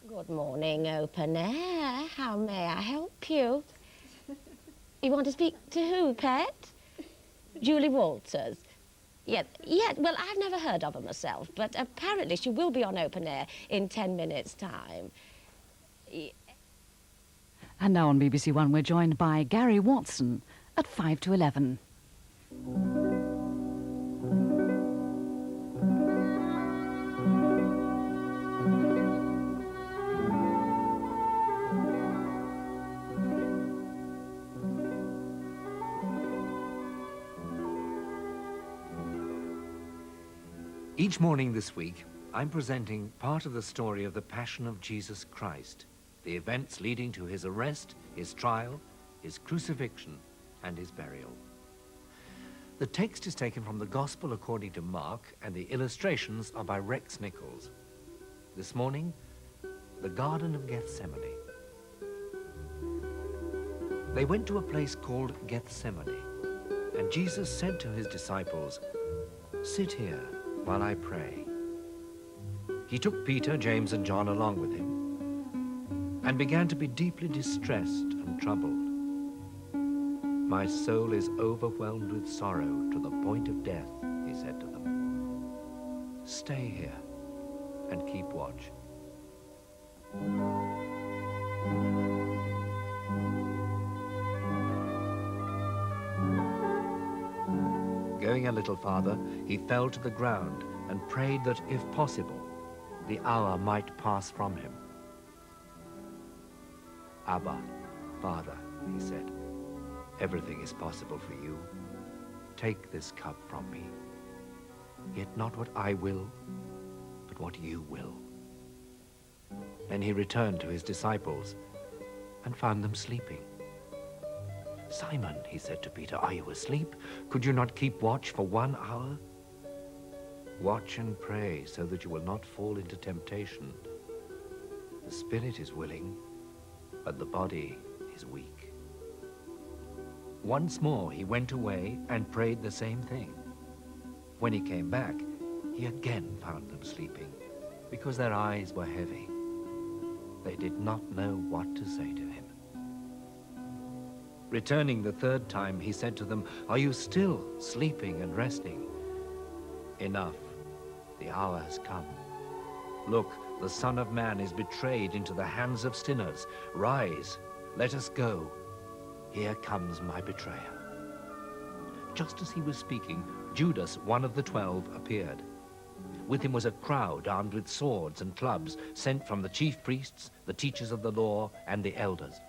Good morning, open air. How may I help you? You want to speak to who, pet? Julie Walters. Yeah, well, I've never heard of her myself, but apparently she will be on open air in 10 minutes' time. And now on BBC1, we're joined by Gary Watson at 5 to 11. Each morning this week, I'm presenting part of the story of the Passion of Jesus Christ, the events leading to his arrest, his trial, his crucifixion, and his burial. The text is taken from the Gospel according to Mark, and the illustrations are by Rex Nichols. This morning, the Garden of Gethsemane. They went to a place called Gethsemane, and Jesus said to his disciples, "Sit here while I pray." He took Peter, James, and John along with him and began to be deeply distressed and troubled. "My soul is overwhelmed with sorrow to the point of death," he said to them. "Stay here and keep watch." Going a little farther, he fell to the ground and prayed that, if possible, the hour might pass from him. "Abba, Father," he said, "everything is possible for you. Take this cup from me. Yet not what I will, but what you will." Then he returned to his disciples and found them sleeping. "Simon," he said to Peter, "are you asleep? Could you not keep watch for 1 hour? Watch and pray so that you will not fall into temptation. The spirit is willing, but the body is weak." Once more he went away and prayed the same thing. When he came back, he again found them sleeping, because their eyes were heavy. They did not know what to say to him. Returning the third time, he said to them, "Are you still sleeping and resting? Enough, the hour has come. Look, the Son of Man is betrayed into the hands of sinners. Rise, let us go. Here comes my betrayer." Just as he was speaking, Judas, one of the 12, appeared. With him was a crowd armed with swords and clubs, sent from the chief priests, the teachers of the law, and the elders.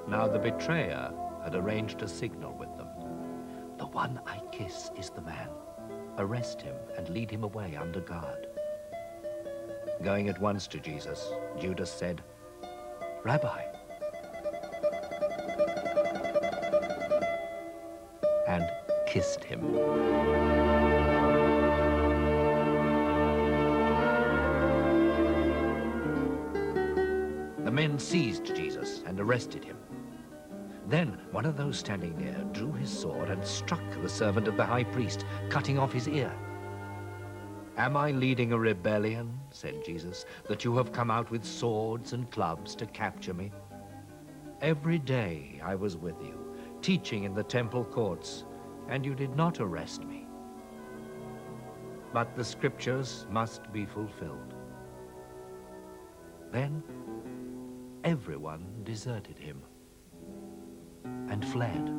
Now the betrayer had arranged a signal with them. "The one I kiss is the man. Arrest him and lead him away under guard." Going at once to Jesus, Judas said, "Rabbi," and kissed him. The men seized Jesus and arrested him. Then one of those standing near drew his sword and struck the servant of the high priest, cutting off his ear. "Am I leading a rebellion," said Jesus, "that you have come out with swords and clubs to capture me? Every day I was with you, teaching in the temple courts, and you did not arrest me. But the scriptures must be fulfilled." Then everyone deserted him and fled.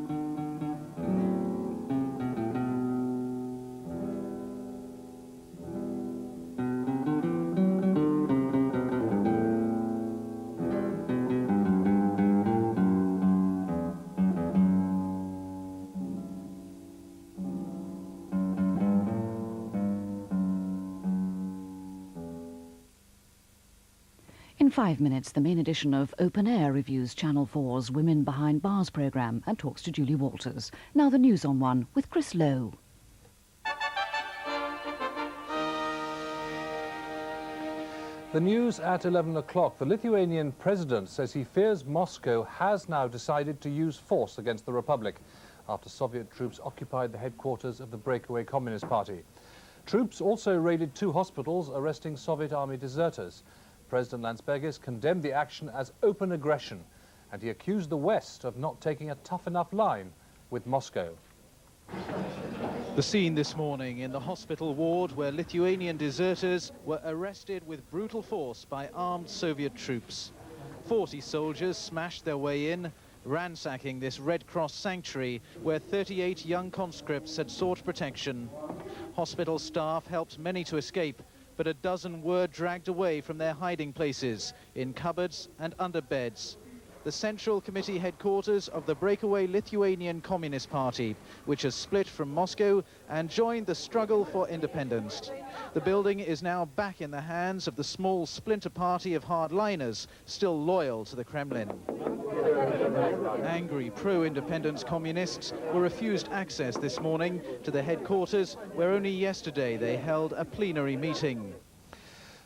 In 5 minutes, the main edition of Open Air reviews Channel 4's Women Behind Bars programme and talks to Julie Walters. Now the news on 1 with Chris Lowe. The news at 11 o'clock. The Lithuanian president says he fears Moscow has now decided to use force against the Republic after Soviet troops occupied the headquarters of the breakaway Communist Party. Troops also raided 2 hospitals, arresting Soviet army deserters. President Landsbergis condemned the action as open aggression, and he accused the West of not taking a tough enough line with Moscow. The scene this morning in the hospital ward where Lithuanian deserters were arrested with brutal force by armed Soviet troops. 40 soldiers smashed their way in, ransacking this Red Cross sanctuary where 38 young conscripts had sought protection. Hospital staff helped many to escape, but a dozen were dragged away from their hiding places in cupboards and under beds. The Central Committee headquarters of the breakaway Lithuanian Communist Party, which has split from Moscow and joined the struggle for independence. The building is now back in the hands of the small splinter party of hardliners, still loyal to the Kremlin. Angry pro-independence communists were refused access this morning to the headquarters, where only yesterday they held a plenary meeting.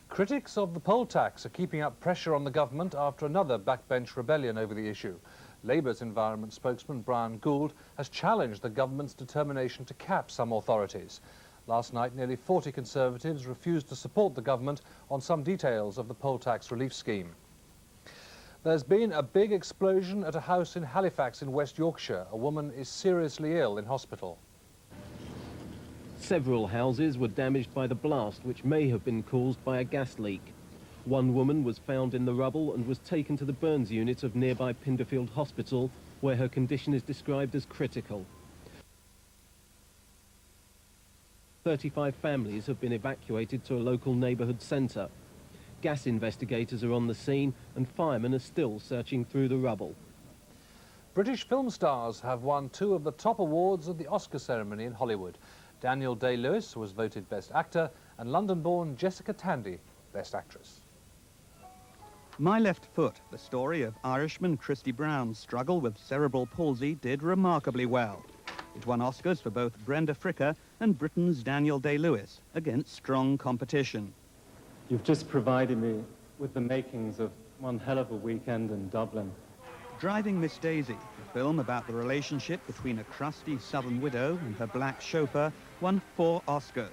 Critics of the poll tax are keeping up pressure on the government after another backbench rebellion over the issue. Labour's environment spokesman Brian Gould has challenged the government's determination to cap some authorities. Last night, nearly 40 Conservatives refused to support the government on some details of the poll tax relief scheme. There's been a big explosion at a house in Halifax in West Yorkshire. A woman is seriously ill in hospital. Several houses were damaged by the blast, which may have been caused by a gas leak. One woman was found in the rubble and was taken to the burns unit of nearby Pinderfield Hospital, where her condition is described as critical. 35 families have been evacuated to a local neighbourhood centre. Gas investigators are on the scene and firemen are still searching through the rubble. British film stars have won 2 of the top awards at the Oscar ceremony in Hollywood. Daniel Day-Lewis was voted Best Actor and London-born Jessica Tandy Best Actress. My Left Foot, the story of Irishman Christy Brown's struggle with cerebral palsy, did remarkably well. It won Oscars for both Brenda Fricker and Britain's Daniel Day-Lewis against strong competition. You've just provided me with the makings of one hell of a weekend in Dublin. Driving Miss Daisy, a film about the relationship between a crusty southern widow and her black chauffeur, won 4 Oscars.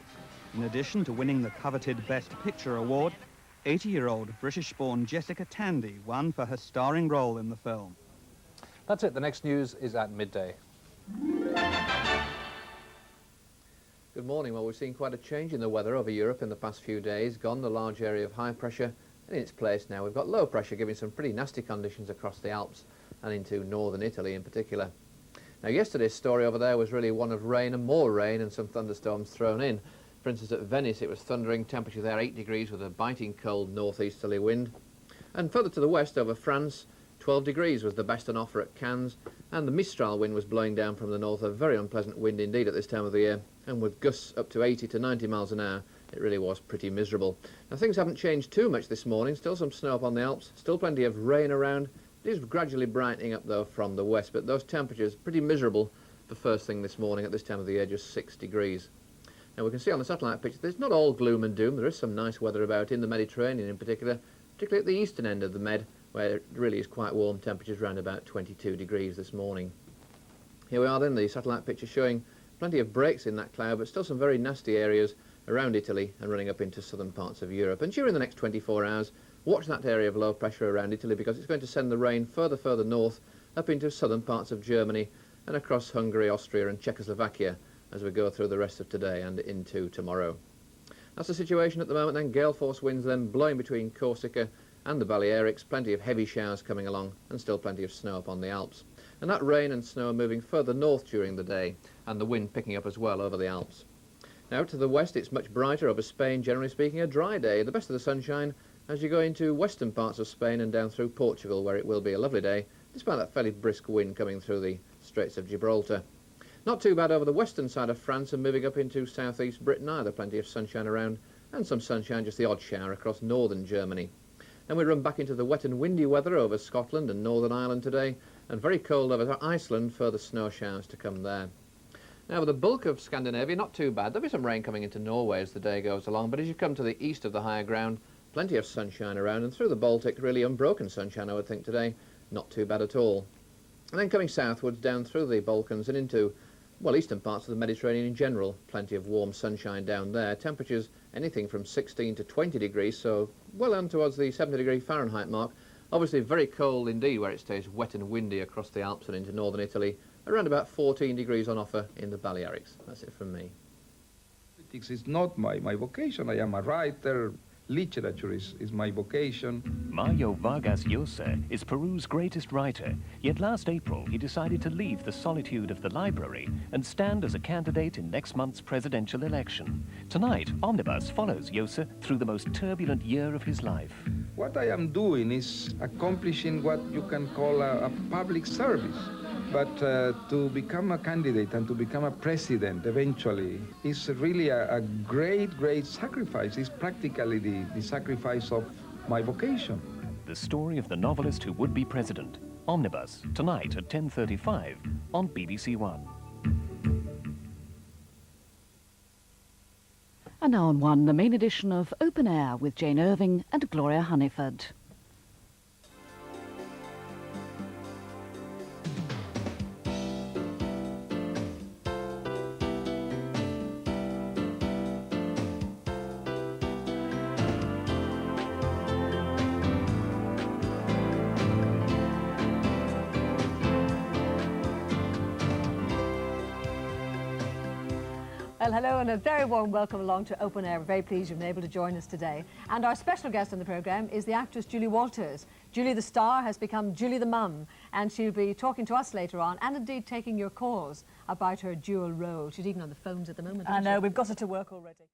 In addition to winning the coveted Best Picture award, 80-year-old British-born Jessica Tandy won for her starring role in the film. That's it. The next news is at midday. Good morning. Well, we've seen quite a change in the weather over Europe in the past few days. Gone the large area of high pressure, and in its place now we've got low pressure, giving some pretty nasty conditions across the Alps and into northern Italy in particular. Now, yesterday's story over there was really one of rain and more rain and some thunderstorms thrown in. For instance, at Venice it was thundering, temperature there 8 degrees with a biting cold northeasterly wind. And further to the west over France, 12 degrees was the best on offer at Cannes, and the Mistral wind was blowing down from the north, a very unpleasant wind indeed at this time of the year, and with gusts up to 80 to 90 miles an hour, it really was pretty miserable. Now, things haven't changed too much this morning, still some snow up on the Alps, still plenty of rain around. It is gradually brightening up though from the west, but those temperatures pretty miserable for first thing this morning at this time of the year, just 6 degrees. Now, we can see on the satellite picture there's not all gloom and doom. There is some nice weather about in the Mediterranean in particular, particularly at the eastern end of the Med, where it really is quite warm, temperatures around about 22 degrees this morning. Here we are then, the satellite picture showing plenty of breaks in that cloud, but still some very nasty areas around Italy and running up into southern parts of Europe. And during the next 24 hours, watch that area of low pressure around Italy, because it's going to send the rain further north up into southern parts of Germany and across Hungary, Austria and Czechoslovakia as we go through the rest of today and into tomorrow. That's the situation at the moment then. Gale force winds then blowing between Corsica and the Balearics, plenty of heavy showers coming along and still plenty of snow up on the Alps. And that rain and snow are moving further north during the day and the wind picking up as well over the Alps. Now to the west it's much brighter over Spain, generally speaking a dry day, the best of the sunshine as you go into western parts of Spain and down through Portugal, where it will be a lovely day despite that fairly brisk wind coming through the Straits of Gibraltar. Not too bad over the western side of France and moving up into southeast Britain either, plenty of sunshine around and some sunshine, just the odd shower across northern Germany. Then we run back into the wet and windy weather over Scotland and Northern Ireland today, and very cold over Iceland, further snow showers to come there. Now, with the bulk of Scandinavia, not too bad. There'll be some rain coming into Norway as the day goes along, but as you come to the east of the higher ground, plenty of sunshine around, and through the Baltic, really unbroken sunshine, I would think, today. Not too bad at all. And then coming southwards, down through the Balkans and into, well, eastern parts of the Mediterranean in general, plenty of warm sunshine down there. Temperatures anything from 16 to 20 degrees, so well on towards the 70-degree Fahrenheit mark. Obviously very cold indeed where it stays wet and windy across the Alps and into northern Italy. Around about 14 degrees on offer in the Balearics. That's it from me. Politics is not my vocation. I am a writer. Literature is my vocation. Mario Vargas Llosa is Peru's greatest writer, yet last April he decided to leave the solitude of the library and stand as a candidate in next month's presidential election. Tonight, Omnibus follows Llosa through the most turbulent year of his life. What I am doing is accomplishing what you can call a public service. But to become a candidate and to become a president eventually is really a great, great sacrifice. It's practically the sacrifice of my vocation. The story of the novelist who would be president. Omnibus, tonight at 10:35 on BBC1. And now on One, the main edition of Open Air with Jane Irving and Gloria Hunniford. Well, hello and a very warm welcome along to Open Air. We're very pleased you've been able to join us today. And our special guest on the programme is the actress Julie Walters. Julie the star has become Julie the mum, and she'll be talking to us later on and indeed taking your calls about her dual role. She's even on the phones at the moment. I know, we've got her to work already.